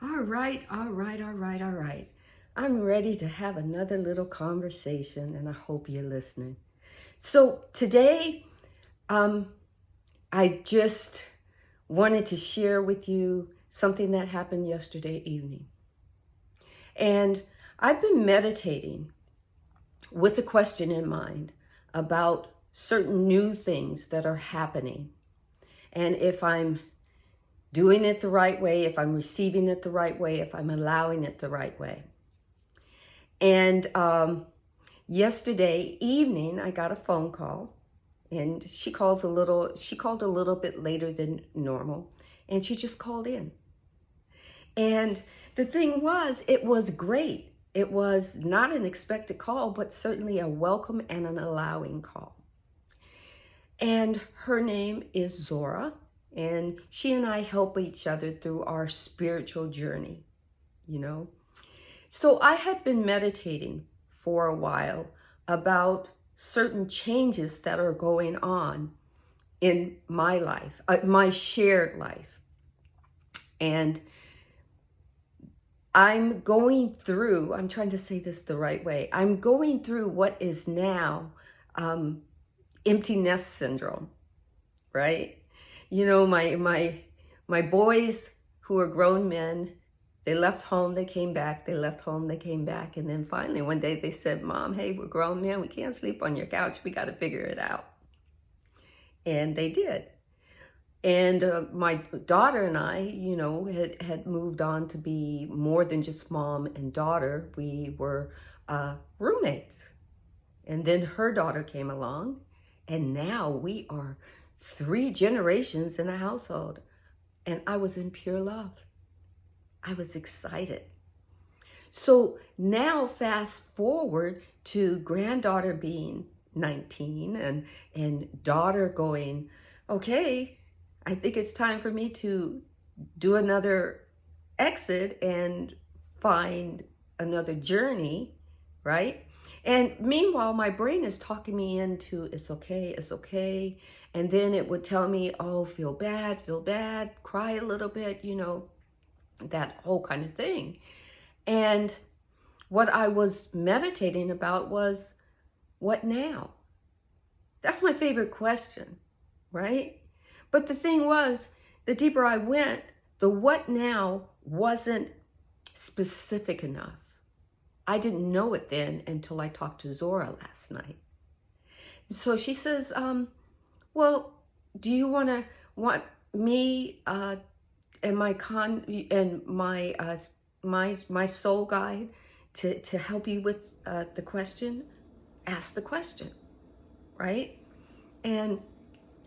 All right, all right, all right, all right. I'm ready to have another little conversation, and I hope you're listening. So today, um, I just wanted to share with you something that happened yesterday evening. And I've been meditating with a question in mind about certain new things that are happening. And if I'm doing it the right way, if I'm receiving it the right way, if I'm allowing it the right way. And yesterday evening, I got a phone call, and she called a little bit later than normal, and she just called in. And the thing was, it was great. It was not an expected call, but certainly a welcome and an allowing call. And her name is Zora, and she and I help each other through our spiritual journey, you know. So I had been meditating for a while about certain changes that are going on in my life, my shared life. And I'm trying to say this the right way. I'm going through what is now empty nest syndrome, right? You know, my boys who are grown men, they left home, they came back, they left home, they came back. And then finally one day they said, Mom, hey, we're grown men. We can't sleep on your couch. We got to figure it out. And they did. And my daughter and I, you know, had moved on to be more than just mom and daughter. We were roommates. And then her daughter came along. And now we are 3 generations in a household. And I was in pure love. I was excited. So now fast forward to granddaughter being 19 and daughter going, okay, I think it's time for me to do another exit and find another journey, right? And meanwhile, my brain is talking me into it's okay, it's okay. And then it would tell me, oh, feel bad, cry a little bit, you know, that whole kind of thing. And what I was meditating about was, what now? That's my favorite question, right? But the thing was, the deeper I went, the what now wasn't specific enough. I didn't know it then until I talked to Zora last night. So she says, well, do you want me and my soul guide to help you with the question? Ask the question, right? And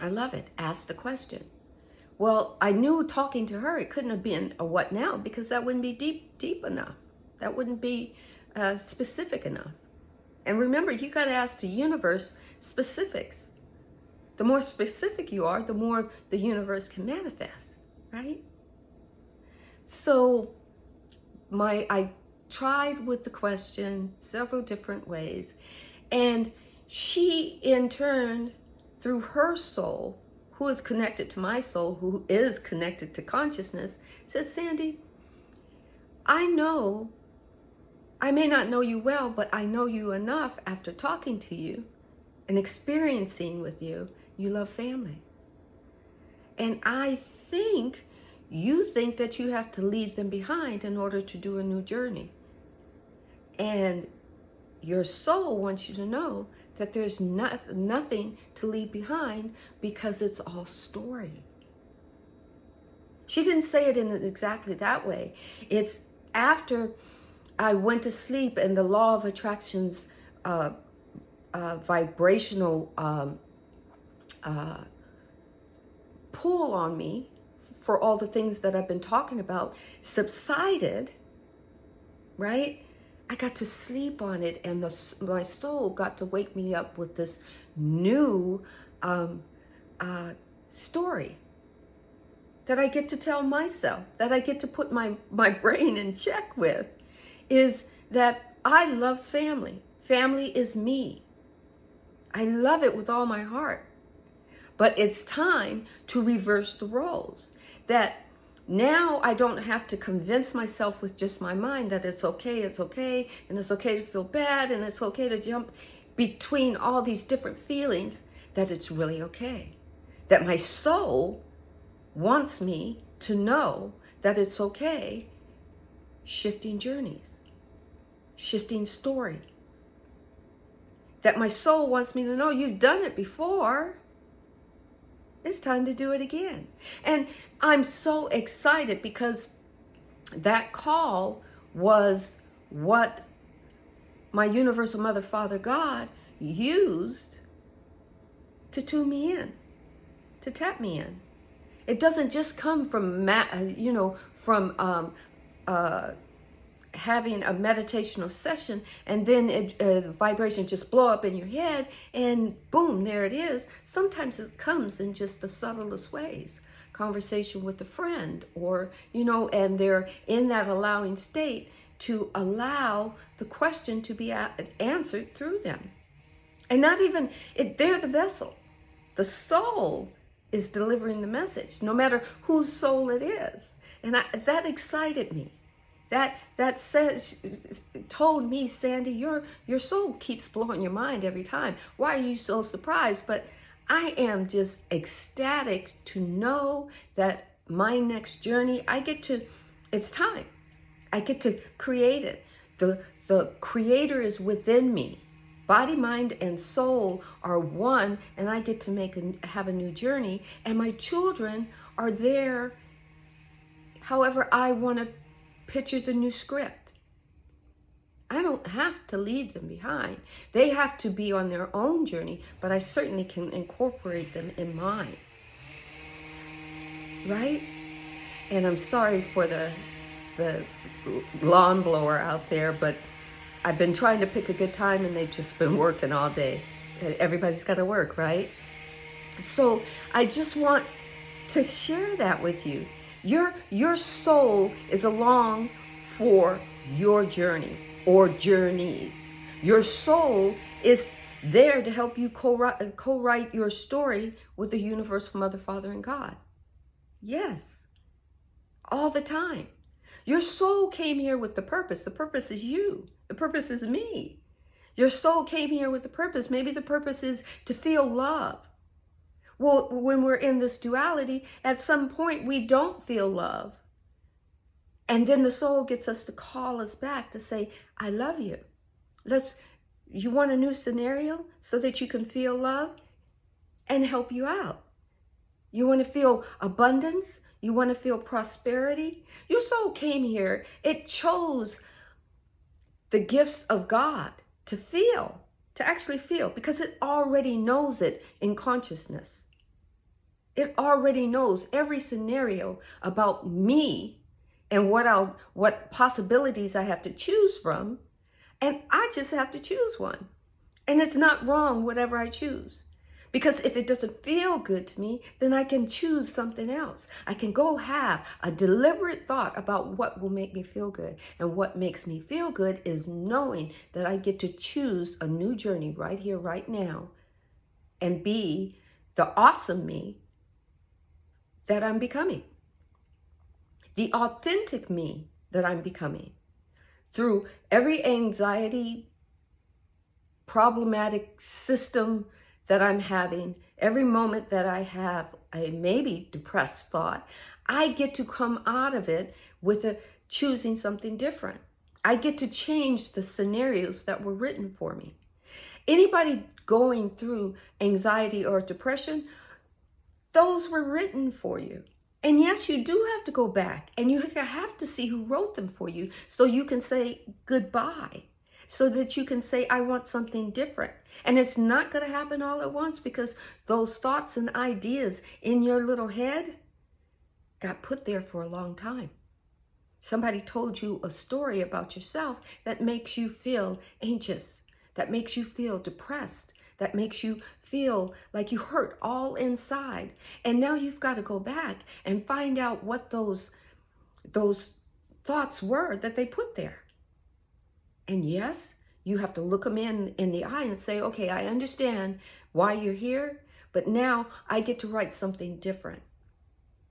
I love it. Ask the question. Well, I knew talking to her, it couldn't have been a what now, because that wouldn't be deep enough. That wouldn't be specific enough. And remember, you got to ask the universe specifics. The more specific you are, the more the universe can manifest, right? So I tried with the question several different ways, and she in turn, through her soul, who is connected to my soul, who is connected to consciousness, said, Sandy, I know, I may not know you well, but I know you enough after talking to you and experiencing with you, you love family. And I think you think that you have to leave them behind in order to do a new journey. And your soul wants you to know that there's nothing to leave behind because it's all story. She didn't say it in exactly that way. It's after I went to sleep and the law of attraction's vibrational pull on me for all the things that I've been talking about subsided, right? I got to sleep on it, and my soul got to wake me up with this new story that I get to tell myself, that I get to put my brain in check with, is that I love family. Family is me. I love it with all my heart. But it's time to reverse the roles. That Now I don't have to convince myself with just my mind that it's okay, and it's okay to feel bad, and it's okay to jump between all these different feelings, that it's really okay. That my soul wants me to know that it's okay, shifting journeys, shifting story. That my soul wants me to know you've done it before. It's time to do it again. And I'm so excited because that call was what my universal mother, father, God used to tune me in, to tap me in. It doesn't just come from, having a meditational session and then vibration just blow up in your head and boom, there it is. Sometimes it comes in just the subtlest ways. Conversation with a friend, or, and they're in that allowing state to allow the question to be answered through them. And not even, they're the vessel. The soul is delivering the message, no matter whose soul it is. And that excited me. That told me, Sandy, your soul keeps blowing your mind every time. Why are you so surprised? But I am just ecstatic to know that my next journey, it's time. I get to create it. The creator is within me. Body, mind, and soul are one, and I get to have a new journey. And my children are there however I want to picture the new script. I don't have to leave them behind. They have to be on their own journey, but I certainly can incorporate them in mine. Right? And I'm sorry for the lawn blower out there, but I've been trying to pick a good time and they've just been working all day. Everybody's got to work, right? So I just want to share that with you. Your soul is along for your journey or journeys. Your soul is there to help you co-write your story with the universal mother, father, and God. Yes, all the time. Your soul came here with the purpose. The purpose is you. The purpose is me. Your soul came here with the purpose. Maybe the purpose is to feel love. Well, when we're in this duality, at some point we don't feel love. And then the soul gets us to call us back to say, I love you. You want a new scenario so that you can feel love and help you out. You want to feel abundance? You want to feel prosperity? Your soul came here. It chose the gifts of God to actually feel, because it already knows it in consciousness. It already knows every scenario about me and what possibilities I have to choose from. And I just have to choose one. And it's not wrong, whatever I choose. Because if it doesn't feel good to me, then I can choose something else. I can go have a deliberate thought about what will make me feel good. And what makes me feel good is knowing that I get to choose a new journey right here, right now, and be the awesome me that I'm becoming. The authentic me that I'm becoming. Through every anxiety, problematic system that I'm having, every moment that I have a maybe depressed thought, I get to come out of it with choosing something different. I get to change the scenarios that were written for me. Anybody going through anxiety or depression, those were written for you. And yes, you do have to go back and you have to see who wrote them for you so you can say goodbye, so that you can say, I want something different. And it's not going to happen all at once, because those thoughts and ideas in your little head got put there for a long time. Somebody told you a story about yourself that makes you feel anxious, that makes you feel depressed, that makes you feel like you hurt all inside. And now you've got to go back and find out what those thoughts were that they put there. And yes, you have to look them in the eye and say, okay, I understand why you're here, but now I get to write something different.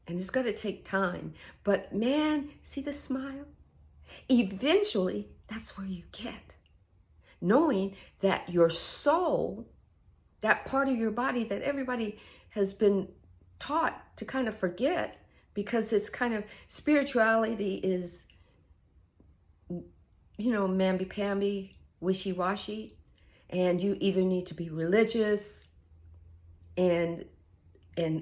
And it's going to take time. But man, see the smile? Eventually, that's where you get. Knowing that your soul, that part of your body that everybody has been taught to kind of forget, because it's kind of, spirituality is, mamby-pamby, wishy-washy, and you either need to be religious and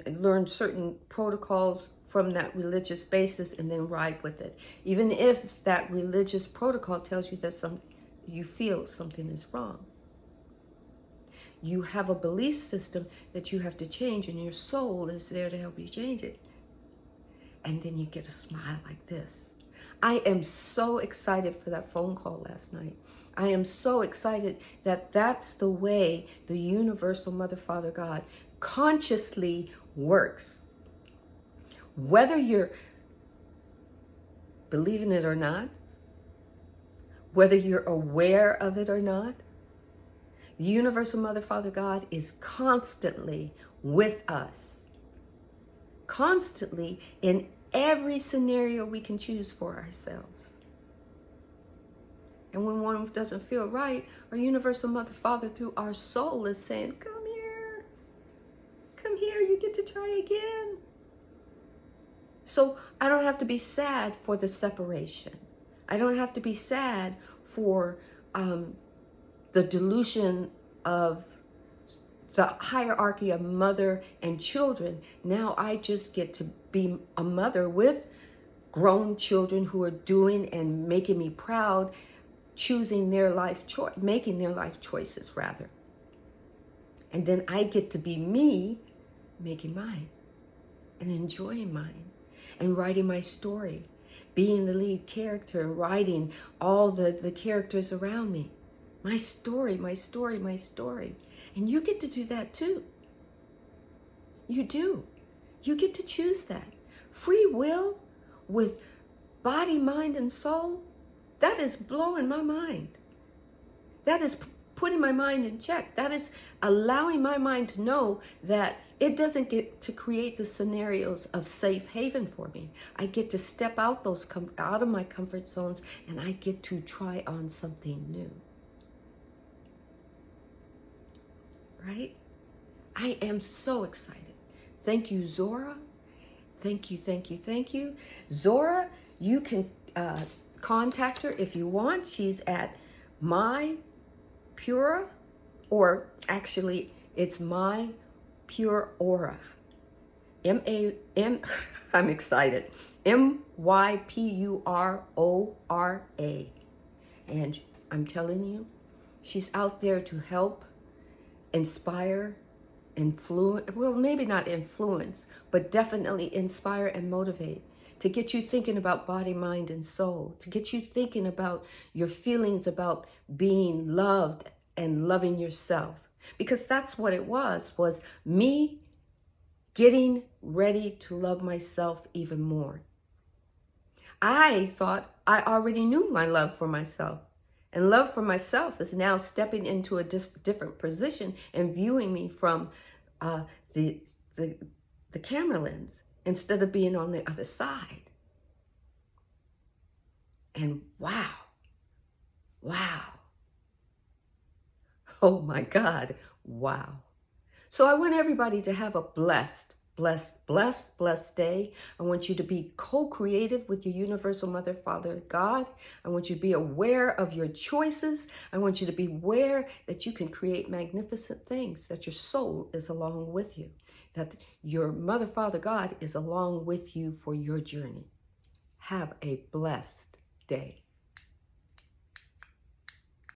learn certain protocols from that religious basis and then ride with it. Even if that religious protocol tells you that you feel something is wrong. You have a belief system that you have to change, and your soul is there to help you change it. And then you get a smile like this. I am so excited for that phone call last night. I am so excited that that's the way the universal Mother, Father, God consciously works. Whether you're believing it or not, whether you're aware of it or not, the universal Mother, Father, God is constantly with us. Constantly in every scenario we can choose for ourselves. And when one doesn't feel right, our universal Mother, Father, through our soul is saying, come here. Come here, you get to try again. So I don't have to be sad for the separation. I don't have to be sad for the delusion of the hierarchy of mother and children. Now I just get to be a mother with grown children who are doing and making me proud, choosing their life choice, making their life choices rather. And then I get to be me, making mine and enjoying mine and writing my story, being the lead character and writing all the characters around me. My story, my story, my story. And you get to do that too. You do. You get to choose that. Free will with body, mind, and soul, that is blowing my mind. That is putting my mind in check. That is allowing my mind to know that it doesn't get to create the scenarios of safe haven for me. I get to step out out of my comfort zones, and I get to try on something new. Right? I am so excited. Thank you, Zora. Thank you, thank you, thank you. Zora, you can contact her if you want. She's at My Pura, or actually it's My Pure Aura. I'm excited. MYPURORA. And I'm telling you, she's out there to help, inspire, influence, well, maybe not influence, but definitely inspire and motivate, to get you thinking about body, mind, and soul, to get you thinking about your feelings about being loved and loving yourself. Because that's what it was me getting ready to love myself even more. I thought I already knew my love for myself. And love for myself is now stepping into a different position and viewing me from the camera lens instead of being on the other side. And wow. Oh my God, wow. So I want everybody to have a blessed day. I want you to be co-creative with your universal Mother, Father, God. I want you to be aware of your choices. I want you to be aware that you can create magnificent things, that your soul is along with you, that your Mother, Father, God is along with you for your journey. Have a blessed day.